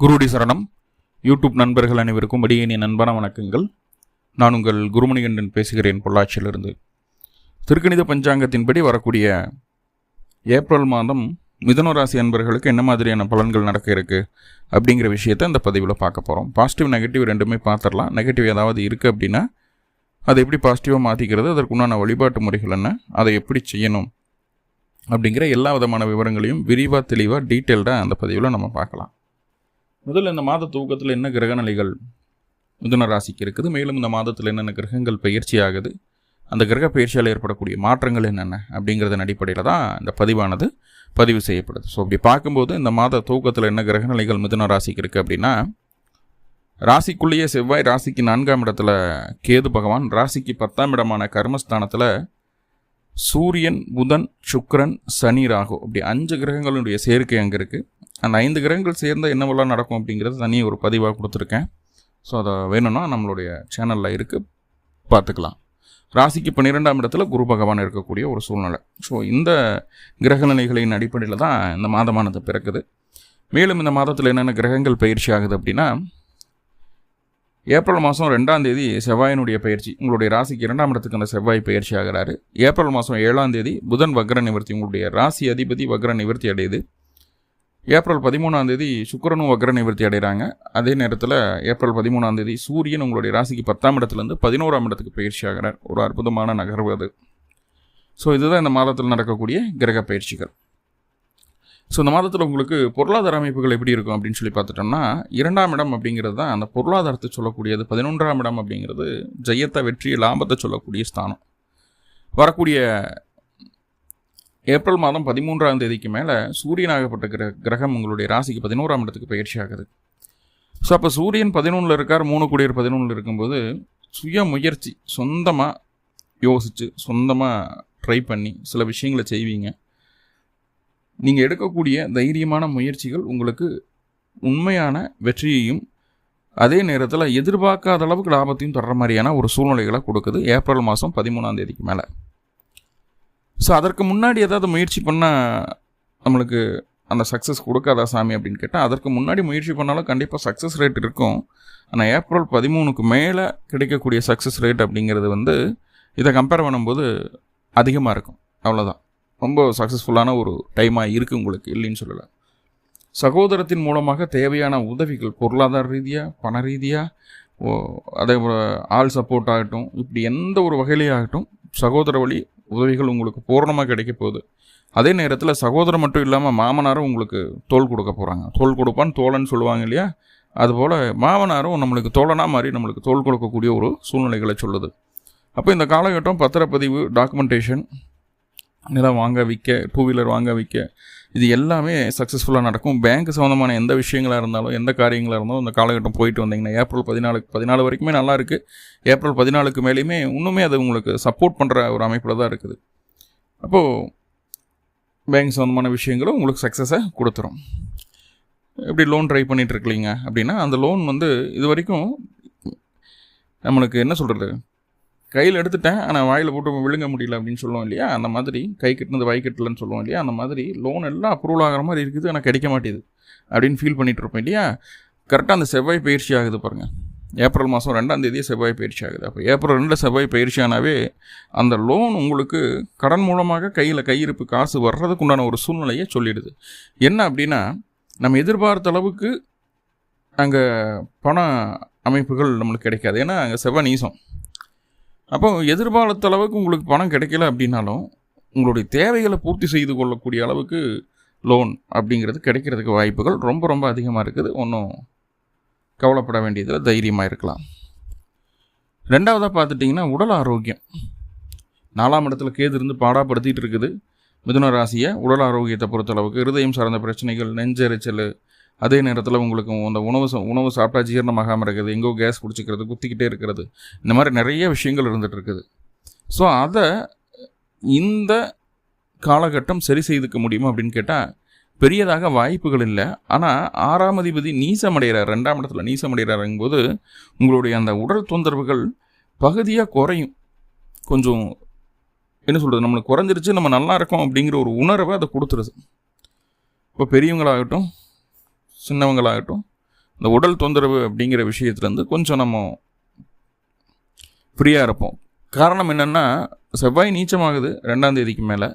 குருடி சரணம். யூடியூப் நண்பர்கள் அனைவருக்கும் அடியேனின் அன்பான வணக்கங்கள். நான் உங்கள் குருமணிகண்டன் பேசுகிறேன், பொள்ளாச்சியிலிருந்து. திருக்கணித பஞ்சாங்கத்தின்படி வரக்கூடிய ஏப்ரல் மாதம் மிதுன ராசி அன்பர்களுக்கு என்ன மாதிரியான பலன்கள் நடக்க இருக்குது அப்படிங்கிற விஷயத்தை இந்த பதிவில் பார்க்க போகிறோம். பாசிட்டிவ் நெகட்டிவ் ரெண்டுமே பார்த்துடலாம். நெகட்டிவ் ஏதாவது இருக்குது அப்படின்னா அதை எப்படி பாசிட்டிவாக மாற்றிக்கிறது, அதற்குண்டான வழிபாட்டு முறைகள் என்ன, அதை எப்படி செய்யணும் அப்படிங்கிற எல்லா விதமான விவரங்களையும் விரிவாக தெளிவாக டீட்டெயில்டாக அந்த பதிவில் நம்ம பார்க்கலாம். முதல்ல இந்த மாத துவக்கத்தில் என்ன கிரகநிலைகள் மிதுன ராசிக்கு இருக்குது, மேலும் இந்த மாதத்தில் என்னென்ன கிரகங்கள் பயிற்சி ஆகுது, அந்த கிரக பயிற்சியால் ஏற்படக்கூடிய மாற்றங்கள் என்னென்ன அப்படிங்கிறதன் அடிப்படையில் தான் இந்த பதிவானது பதிவு செய்யப்படுது. ஸோ அப்படி பார்க்கும்போது இந்த மாத துவக்கத்தில் என்ன கிரகநிலைகள் மிதுன ராசிக்கு இருக்குது அப்படின்னா, ராசிக்குள்ளேயே செவ்வாய், ராசிக்கு 4ஆம் இடத்துல கேது பகவான், ராசிக்கு 10ஆம் இடமான கர்மஸ்தானத்தில் சூரியன், புதன், சுக்கிரன், சனி, ராகு, அப்படி 5 கிரகங்களுடைய சேர்க்கை அங்கே இருக்குது. அந்த 5 கிரகங்கள் சேர்ந்த என்னவெல்லாம் நடக்கும் அப்படிங்கிறது தனியாக ஒரு பதிவாக கொடுத்துருக்கேன். ஸோ அதை வேணும்னா நம்மளுடைய சேனலில் இருக்குது, பார்த்துக்கலாம். ராசிக்கு 12ஆம் இடத்துல குரு பகவான் இருக்கக்கூடிய ஒரு சூழ்நிலை. ஸோ இந்த கிரகநிலைகளின் அடிப்படையில் தான் இந்த மாதமானது பிறக்குது. மேலும் இந்த மாதத்தில் என்னென்ன கிரகங்கள் பயிற்சி ஆகுது அப்படின்னா, ஏப்ரல் மாதம் 2ஆம் தேதி செவ்வாயினுடைய பயிற்சி, உங்களுடைய ராசிக்கு 2ஆம் இடத்துக்கு அந்த செவ்வாய் பயிற்சி ஆகிறாரு. ஏப்ரல் மாதம் 7ஆம் தேதி புதன் வக்ர நிவர்த்தி, உங்களுடைய ராசி அதிபதி வக்ர நிவர்த்தி அடையுது. ஏப்ரல் 13ஆம் தேதி சுக்கிரனும் வக்ர நிவர்த்தி அடைகிறாங்க. அதே நேரத்தில் ஏப்ரல் 13ஆம் தேதி சூரியன் உங்களுடைய ராசிக்கு 10ஆம் இடத்துலேருந்து 11ஆம் இடத்துக்கு பயிற்சி ஆகிறார். ஒரு அற்புதமான நகர்வு அது. ஸோ இதுதான் இந்த மாதத்தில் நடக்கக்கூடிய கிரக பயிற்சிகள். ஸோ இந்த மாதத்தில் உங்களுக்கு பொருளாதார அமைப்புகள் எப்படி இருக்கும் அப்படின்னு சொல்லி பார்த்துட்டோம்னா, 2ஆம் இடம் அப்படிங்கிறது தான் அந்த பொருளாதாரத்தை சொல்லக்கூடியது. 11ஆம் இடம் அப்படிங்கிறது ஜெயத்தை, வெற்றி, லாபத்தை சொல்லக்கூடிய ஸ்தானம். வரக்கூடிய ஏப்ரல் மாதம் 13ஆம் தேதிக்கு மேலே சூரியனாகப்பட்ட கிரகம் உங்களுடைய ராசிக்கு 11ஆம் இடத்துக்கு பயிற்சி ஆகுது. ஸோ அப்போ சூரியன் 11ல் இருக்கார், 3 கூடியர் 11ல் இருக்கும்போது சுய முயற்சி, சொந்தமாக யோசித்து சொந்தமாக ட்ரை பண்ணி சில விஷயங்களை செய்வீங்க. நீங்கள் எடுக்கக்கூடிய தைரியமான முயற்சிகள் உங்களுக்கு உண்மையான வெற்றியையும் அதே நேரத்தில் எதிர்பார்க்காத அளவுக்கு லாபத்தையும் தர்ற மாதிரியான ஒரு சூழ்நிலைகளை கொடுக்குது ஏப்ரல் மாதம் 13ஆம் தேதிக்கு மேலே. ஸோ அதற்கு முன்னாடி ஏதாவது முயற்சி பண்ணால் நம்மளுக்கு அந்த சக்ஸஸ் கொடுக்காதா சாமி அப்படின்னு கேட்டால், அதற்கு முன்னாடி முயற்சி பண்ணாலும் கண்டிப்பாக சக்ஸஸ் ரேட் இருக்கும். ஆனால் ஏப்ரல் 13க்கு மேலே கிடைக்கக்கூடிய சக்ஸஸ் ரேட் அப்படிங்கிறது இதை கம்பேர் பண்ணும்போது அதிகமாக இருக்கும். அவ்வளோதான், ரொம்ப சக்ஸஸ்ஃபுல்லான ஒரு டைமாக இருக்குது உங்களுக்கு, இல்லைன்னு சொல்லலை. சகோதரத்தின் மூலமாக தேவையான உதவிகள், பொருளாதார ரீதியாக, பண ரீதியாக, அதே போல் ஆள் சப்போர்ட் ஆகட்டும், இப்படி எந்த ஒரு வகையிலே ஆகட்டும், சகோதர வழி உதவிகள் உங்களுக்கு பூர்ணமாக கிடைக்க போகுது. அதே நேரத்தில் சகோதரம் மட்டும் இல்லாமல் மாமனாரும் உங்களுக்கு தோள் கொடுக்க போகிறாங்க. தோள் கொடுப்பான்னு தோழன்னு சொல்லுவாங்க இல்லையா, அதுபோல் மாமனாரும் நம்மளுக்கு தோழனா மாதிரி நம்மளுக்கு தோள் கொடுக்கக்கூடிய ஒரு சூழ்நிலைகளை சொல்லுது. அப்போ இந்த காலகட்டம் பத்திரப்பதிவு, டாக்குமெண்டேஷன், நிலம் வாங்க விற்க, 2 வீலர் வாங்க விற்க, இது எல்லாமே சக்ஸஸ்ஃபுல்லாக நடக்கும். பேங்க் சம்மந்தமான எந்த விஷயங்களாக இருந்தாலும், எந்த காரியங்களாக இருந்தாலும் இந்த காலகட்டம் போயிட்டு வந்தீங்கன்னா ஏப்ரல் 14 வரைக்குமே நல்லா இருக்குது. ஏப்ரல் 14க்கு மேலேயுமே இன்னுமே அது உங்களுக்கு சப்போர்ட் பண்ணுற ஒரு அமைப்பில் தான் இருக்குது. அப்போது பேங்க் சம்மந்தமான விஷயங்களும் உங்களுக்கு சக்ஸஸை கொடுத்துரும். எப்படி லோன் ட்ரை பண்ணிகிட்டு இருக்கீங்க அப்படின்னா, அந்த லோன் இது வரைக்கும் நம்மளுக்கு என்ன சொல்கிறது, கையில் எடுத்துட்டேன் ஆனால் வாயில் போட்டு விழுங்க முடியல அப்படின்னு சொல்லுவோம் இல்லையா, அந்த மாதிரி கை கட்டினது வாய் கட்டலன்னு சொல்லுவோம் இல்லையா, அந்த மாதிரி லோன் எல்லாம் அப்ரூவல் ஆகிற மாதிரி இருக்குது ஆனால் கிடைக்க மாட்டேது அப்படின்னு ஃபீல் பண்ணிகிட்டு இருப்போம் இல்லையா. கரெக்டாக அந்த செவ்வாய் பயிற்சி ஆகுது பாருங்கள். ஏப்ரல் மாதம் 2ஆம் தேதி செவ்வாய் பயிற்சி ஆகுது. அப்போ ஏப்ரல் 2 செவ்வாய் பயிற்சி ஆனாவே அந்த லோன் உங்களுக்கு கடன் மூலமாக கையிருப்பு காசு வர்றதுக்கு உண்டான ஒரு சூழ்நிலையை சொல்லிடுது. என்ன அப்படின்னா, நம்ம எதிர்பார்த்த அளவுக்கு அங்கே பண அமைப்புகள் நம்மளுக்கு கிடைக்காது. ஏன்னா அங்கே செவ்வாய் நீசம். அப்போ எதிர்பார்த்த அளவுக்கு உங்களுக்கு பணம் கிடைக்கல அப்படின்னாலும் உங்களுடைய தேவைகளை பூர்த்தி செய்து கொள்ளக்கூடிய அளவுக்கு லோன் அப்படிங்கிறது கிடைக்கிறதுக்கு வாய்ப்புகள் ரொம்ப ரொம்ப அதிகமாக இருக்குது. ஒன்றும் கவலைப்பட வேண்டியதில் தைரியமாக இருக்கலாம். 2ஆவதாக பார்த்துட்டிங்கன்னா உடல் ஆரோக்கியம். 4ஆம் இடத்துல கேது இருந்து பாடாப்படுத்திகிட்டு இருக்குது மிதுன ராசியை. உடல் ஆரோக்கியத்தை பொறுத்தளவுக்கு இருதயம் சார்ந்த பிரச்சனைகள், நெஞ்செரிச்சல், அதே நேரத்தில் உங்களுக்கு அந்த உணவு சாப்பிட்டா ஜீரணமாகாமல் இருக்குது, எங்கோ கேஸ் பிடிச்சிக்கிறது, குத்திக்கிட்டே இருக்கிறது, இந்த மாதிரி நிறைய விஷயங்கள் இருந்துகிட்டு இருக்குது. ஸோ அதை இந்த காலகட்டம் சரி செய்துக்க முடியுமா அப்படின்னு கேட்டால் பெரியதாக வாய்ப்புகள் இல்லை. ஆனால் 6ஆம் அதிபதி நீசமடைகிறார், 2ஆம் இடத்துல நீசமடைகிறாருங்கும்போது உங்களுடைய அந்த உடல் தொந்தரவுகள் பகுதியாக குறையும். கொஞ்சம் என்ன சொல்கிறது, நம்மளுக்கு குறைஞ்சிருச்சு, நம்ம நல்லா இருக்கோம் அப்படிங்கிற ஒரு உணர்வை அதை கொடுத்துருது. இப்போ பெரியவங்களாகட்டும் சின்னவங்களாகட்டும் இந்த உடல் தொந்தரவு அப்படிங்கிற விஷயத்துலேருந்து கொஞ்சம் நம்ம ஃப்ரீயாக இருப்போம். காரணம் என்னென்னா, செவ்வாய் நீச்சமாகுது 2ஆம் தேதிக்கு மேலே.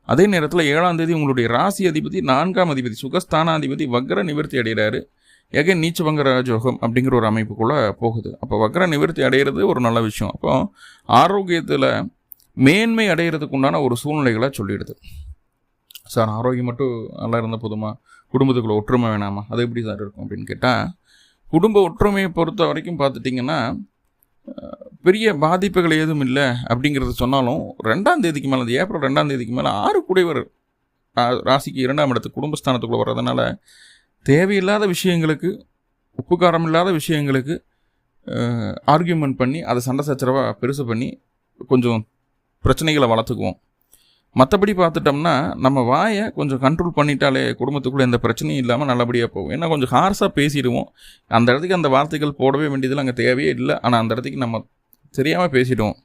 அதே நேரத்தில் 7ஆம் தேதி உங்களுடைய ராசி அதிபதி 4ஆம் அதிபதி சுகஸ்தானாதிபதி வக்ர நிவர்த்தி அடைகிறாரு. எகன் நீச்சபங்க ராஜயோகம் அப்படிங்கிற ஒரு அமைப்புக்குள்ளே போகுது. அப்போ வக்ர நிவர்த்தி அடைகிறது ஒரு நல்ல விஷயம். அப்போ ஆரோக்கியத்தில் மேன்மை அடைகிறதுக்கு உண்டான ஒரு சூழ்நிலைகளை சொல்லிடுது. சார், ஆரோக்கியம் மட்டும் நல்லா இருந்த போதுமா, குடும்பத்துக்குள்ளே ஒற்றுமை வேணாமா, அது எப்படி சார் இருக்கும் அப்படின்னு கேட்டால், குடும்ப ஒற்றுமையை பொறுத்த வரைக்கும் பார்த்துட்டிங்கன்னா பெரிய பாதிப்புகள் ஏதும் இல்லை அப்படிங்கிறது சொன்னாலும் 2ஆம் தேதிக்கு மேலே, அது ஏப்ரல் 2ஆம் தேதிக்கு மேலே 6 குடைவர் ராசிக்கு 2ஆம் இடத்துக்கு குடும்பஸ்தானத்துக்குள்ளே வர்றதுனால தேவையில்லாத விஷயங்களுக்கு, உப்புக்காரம் இல்லாத விஷயங்களுக்கு ஆர்கியூமெண்ட் பண்ணி அதை சண்டை சச்சரவாக பெருசு பண்ணி கொஞ்சம் பிரச்சனைகளை வளர்த்துக்குவோம். மற்றபடி பார்த்துட்டோம்னா நம்ம வாயை கொஞ்சம் கண்ட்ரோல் பண்ணிட்டாலே குடும்பத்துக்குள்ளே எந்த பிரச்சனையும் இல்லாமல் நல்லபடியாக போகும். ஏன்னா கொஞ்சம் ஹார்ஸாக பேசிடுவோம். அந்த இடத்துக்கு அந்த வார்த்தைகள் போடவே வேண்டியதில் அங்கே தேவையே இல்லை. ஆனால் அந்த இடத்துக்கு நம்ம தெரியாமல் பேசிடுவோம்.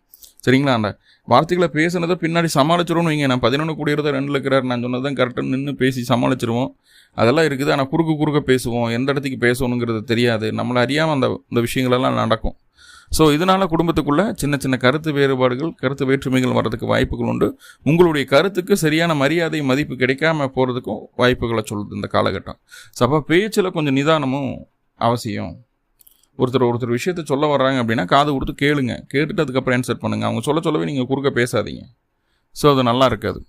சரிங்களா? அந்த வார்த்தைகளை பேசுனதை பின்னாடி சமாளிச்சிருவோம்னு வைங்க. நான் 11 கூடியதை 2 இருக்கிறார், நான் சொன்னது தான் கரெக்டாக நின்று பேசி சமாளிச்சிருவோம். அதெல்லாம் இருக்குது. ஆனால் குறுக்க பேசுவோம். எந்த இடத்துக்கு பேசணுங்கிறது தெரியாது. நம்மளை அறியாமல் அந்த விஷயங்களெல்லாம் நடக்கும். ஸோ இதனால் குடும்பத்துக்குள்ளே சின்ன சின்ன கருத்து வேறுபாடுகள், கருத்து வேற்றுமைகள் வர்றதுக்கு வாய்ப்புகள் உண்டு. உங்களுடைய கருத்துக்கு சரியான மரியாதை மதிப்பு கிடைக்காம போகிறதுக்கும் வாய்ப்புகளை சொல்லுது இந்த காலகட்டம். ஸோ அப்போ பேச்சில் கொஞ்சம் நிதானமும் அவசியம். ஒருத்தர் விஷயத்த சொல்ல வர்றாங்க அப்படின்னா காது கொடுத்து கேளுங்க. கேட்டுட்டு அதுக்கப்புறம் ஆன்சர் பண்ணுங்கள். அவங்க சொல்லவே நீங்கள் குறுக்க பேசாதீங்க. ஸோ அது நல்லா இருக்காது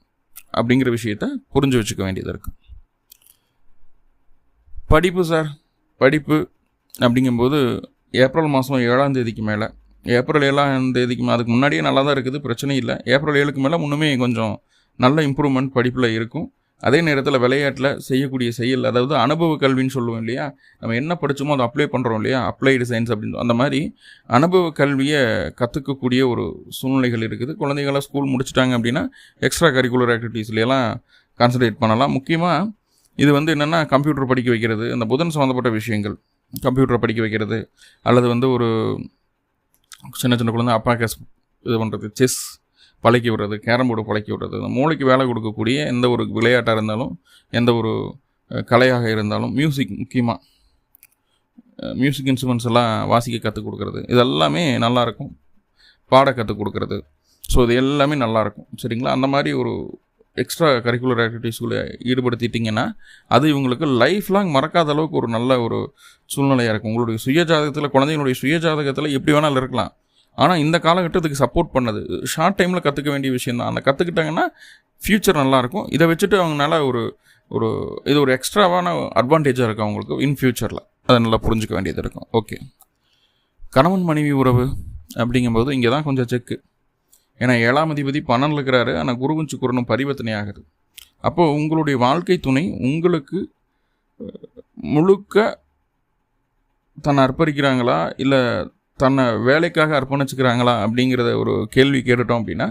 அப்படிங்கிற விஷயத்த புரிஞ்சு வச்சுக்க வேண்டியது இருக்குது. படிப்பு சார், படிப்பு அப்படிங்கும்போது ஏப்ரல் மாதம் 7ஆம் தேதிக்கு மேலே, ஏப்ரல் 7ஆம் தேதிக்கு அதுக்கு முன்னாடியே நல்லா தான் இருக்குது, பிரச்சனை இல்லை. ஏப்ரல் 7க்கு மேலே இன்னுமே கொஞ்சம் நல்ல இம்ப்ரூவ்மெண்ட் படிப்பில் இருக்கும். அதே நேரத்தில் விளையாட்டில் செய்யக்கூடிய செயல், அதாவது அனுபவ கல்வின்னு சொல்லுவோம் இல்லையா, நம்ம என்ன படித்தோமோ அதை அப்ளை பண்ணுறோம் இல்லையா, அப்ளைடு சயின்ஸ் அப்படின்னு, அந்த மாதிரி அனுபவ கல்வியை கற்றுக்கக்கூடிய ஒரு சூழ்நிலைகள் இருக்குது. குழந்தைகளாம் ஸ்கூல் முடிச்சிட்டாங்க அப்படின்னா எக்ஸ்ட்ரா கரிக்குலர் ஆக்டிவிட்டீஸ்லாம் கான்சன்ட்ரேட் பண்ணலாம். முக்கியமாக இது என்னென்னா கம்ப்யூட்டர் படிக்க வைக்கிறது, இந்த புதன் சம்மந்தப்பட்ட விஷயங்கள், கம்ப்யூட்டரை படிக்க வைக்கிறது, அல்லது ஒரு சின்ன சின்ன குழந்தை அப்பாக்கஸ் இது பண்ணுறது, செஸ் பழக்கி விடுறது, கேரம் போர்டு பழக்கி விடுறது, இந்த மூளைக்கு வேலை கொடுக்கக்கூடிய எந்த ஒரு விளையாட்டாக இருந்தாலும், எந்த ஒரு கலையாக இருந்தாலும், மியூசிக் முக்கியமாக மியூசிக் இன்ஸ்ட்ருமெண்ட்ஸ் எல்லாம் வாசிக்க கற்றுக் கொடுக்குறது, இதெல்லாமே நல்லாயிருக்கும். பாட கற்றுக் கொடுக்குறது, ஸோ இது எல்லாமே நல்லாயிருக்கும். சரிங்களா? அந்த மாதிரி ஒரு எக்ஸ்ட்ரா கரிக்குலர் ஆக்டிவிட்டீஸ்களை ஈடுபடுத்திட்டிங்கன்னா அது இவங்களுக்கு லைஃப் லாங் மறக்காத அளவுக்கு ஒரு நல்ல ஒரு சூழ்நிலையாக இருக்கும். உங்களுடைய சுயஜாதகத்தில், குழந்தைங்களுடைய சுயஜாதகத்தில் எப்படி வேணாலும் இருக்கலாம். ஆனால் இந்த காலகட்டத்துக்கு சப்போர்ட் பண்ணது ஷார்ட் டைமில் கற்றுக்க வேண்டிய விஷயம் தான். அந்த கற்றுக்கிட்டாங்கன்னா ஃப்யூச்சர் நல்லாயிருக்கும். இதை வச்சுட்டு அவங்களால இது ஒரு எக்ஸ்ட்ராவான அட்வான்டேஜாக இருக்கும் அவங்களுக்கு இன் ஃப்யூச்சரில். அதை நல்லா புரிஞ்சுக்க வேண்டியது இருக்கும். ஓகே, கணவன் மனைவி உறவு அப்படிங்கும்போது இங்கே தான் கொஞ்சம் செக்கு. ஏன்னா 7ஆம் அதிபதி 12 இருக்கிறாரு. ஆனால் குருவும் சுக்கிரனும் பரிவர்த்தனை ஆகுது. அப்போது உங்களுடைய வாழ்க்கை துணை உங்களுக்கு முழுக்க தன்னை அர்ப்பணிக்கிறாங்களா, இல்லை தன்னை வேலைக்காக அர்ப்பணிச்சுக்கிறாங்களா அப்படிங்கிறத ஒரு கேள்வி கேட்டுட்டோம் அப்படின்னா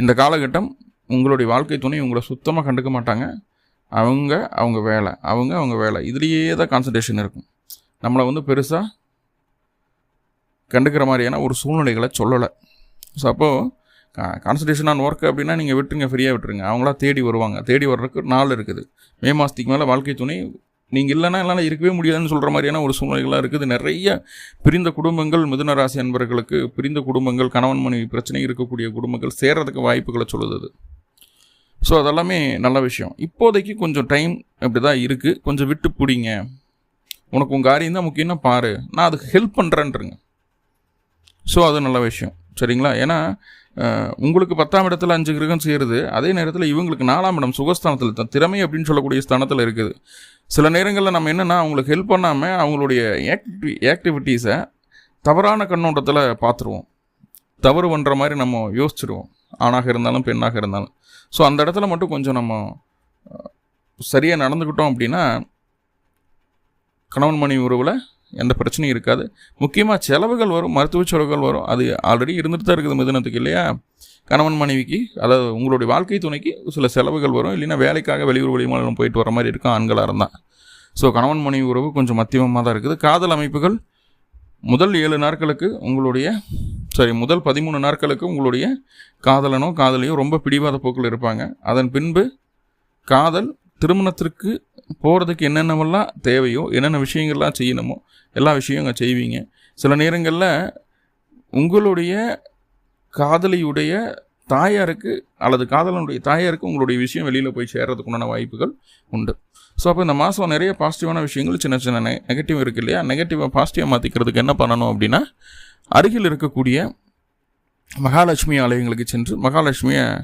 இந்த காலகட்டம் உங்களுடைய வாழ்க்கை துணை உங்களை சுத்தமாக கண்டுக்க மாட்டாங்க. அவங்க வேலை, அவங்க வேலை, இதுலேயே தான் கான்சன்ட்ரேஷன் இருக்கும். நம்மளை பெருசாக கண்டுக்கிற மாதிரியான ஒரு சூழ்நிலைகளை சொல்லலை. ஸோ அப்போது கான்சன்ட்ரேஷன் ஆன் ஒர்க் அப்படின்னா நீங்கள் விட்டுருங்க, ஃப்ரீயாக விட்டுருங்க. அவங்களா தேடி வருவாங்க. தேடி வர்றதுக்கு நாள் இருக்குது. மே மாதத்துக்கு மேலே வாழ்க்கை துணை நீங்கள் இல்லைன்னா என்னால் இருக்கவே முடியாதுன்னு சொல்கிற மாதிரியான ஒரு சூழ்நிலைகளாக இருக்குது. நிறைய பிரிந்த குடும்பங்கள், மிதுன ராசி அன்பர்களுக்கு பிரிந்த குடும்பங்கள், கணவன் மனைவி பிரச்சனை இருக்கக்கூடிய குடும்பங்கள் சேர்றதுக்கு வாய்ப்புகளை சொல்லுது. ஸோ அதெல்லாமே நல்ல விஷயம். இப்போதைக்கு கொஞ்சம் டைம் அப்படி தான் இருக்குது. கொஞ்சம் விட்டு பிடிங்க. உனக்கு உங்கள் காரியம் தான் முக்கியம்னா பாரு, நான் அதுக்கு ஹெல்ப் பண்ணுறேன்றங்க. ஸோ அது நல்ல விஷயம். சரிங்களா? ஏன்னா உங்களுக்கு 10ஆம் இடத்துல 5 கிரகம் சேருது. அதே நேரத்தில் இவங்களுக்கு 4ஆம் இடம் சுகஸ்தானத்தில் திறமை அப்படின்னு சொல்லக்கூடிய ஸ்தானத்தில் இருக்குது. சில நேரங்களில் நம்ம என்னென்னா அவங்களுக்கு ஹெல்ப் பண்ணாமல் அவங்களுடைய ஆக்டிவிட்டீஸை தவறான கண்ணோட்டத்தில் பார்த்துருவோம். தவறு பண்ணுற மாதிரி நம்ம யோசிச்சுடுவோம், ஆணாக இருந்தாலும் பெண்ணாக இருந்தாலும். ஸோ அந்த இடத்துல மட்டும் கொஞ்சம் நம்ம சரியாக நடந்துக்கிட்டோம் அப்படின்னா கணவன் மனைவி உறவில் எந்த பிரச்சனையும் இருக்காது. முக்கியமாக செலவுகள் வரும், மருத்துவ செலவுகள் வரும். அது ஆல்ரெடி இருந்துட்டு தான் இருக்குது மிதுனத்துக்கு இல்லையா. கணவன் மனைவிக்கு, அதாவது உங்களுடைய வாழ்க்கை துணைக்கு சில செலவுகள் வரும். இல்லைன்னா வேலைக்காக வெளியூர் வெளிமாநிலம் போயிட்டு வர மாதிரி இருக்கும் ஆண்களாக இருந்தால். ஸோ கணவன் மனைவி உறவு கொஞ்சம் மத்தியமாக தான் இருக்குது. காதல் அமைப்புகள் முதல் 7 நாட்களுக்கு முதல் 13 நாட்களுக்கு உங்களுடைய காதலனோ காதலியோ ரொம்ப பிடிவாத போக்கில் இருப்பாங்க. அதன் பின்பு காதல் திருமணத்திற்கு போகிறதுக்கு என்னென்னவெல்லாம் தேவையோ, என்னென்ன விஷயங்கள்லாம் செய்யணுமோ எல்லா விஷயம் அங்கே செய்வீங்க. சில நேரங்களில் உங்களுடைய காதலியுடைய தாயாருக்கு அல்லது காதலனுடைய தாயாருக்கு உங்களுடைய விஷயம் வெளியில் போய் சேர்றதுக்கு உண்டான வாய்ப்புகள் உண்டு. ஸோ அப்போ இந்த மாதம் நிறைய பாசிட்டிவான விஷயங்கள், சின்ன சின்ன நெகட்டிவ் இருக்குது இல்லையா, நெகட்டிவாக பாசிட்டிவாக மாற்றிக்கிறதுக்கு என்ன பண்ணணும் அப்படின்னா, அருகில் இருக்கக்கூடிய மகாலட்சுமி ஆலயங்களுக்கு சென்று மகாலட்சுமியை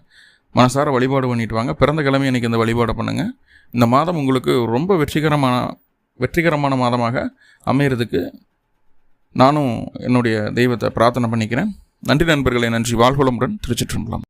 மனசார வழிபாடு பண்ணிட்டு வாங்க. பிறந்த கிழமை அன்றைக்கி இந்த வழிபாடு பண்ணுங்கள். இந்த மாதம் உங்களுக்கு ரொம்ப வெற்றிகரமான மாதமாக அமைகிறதுக்கு நானும் என்னுடைய தெய்வத்தை பிரார்த்தனை பண்ணிக்கிறேன். நன்றி நண்பர்களே, நன்றி. வாழ்வளமுடன். திருச்சிற்றம்பலம்.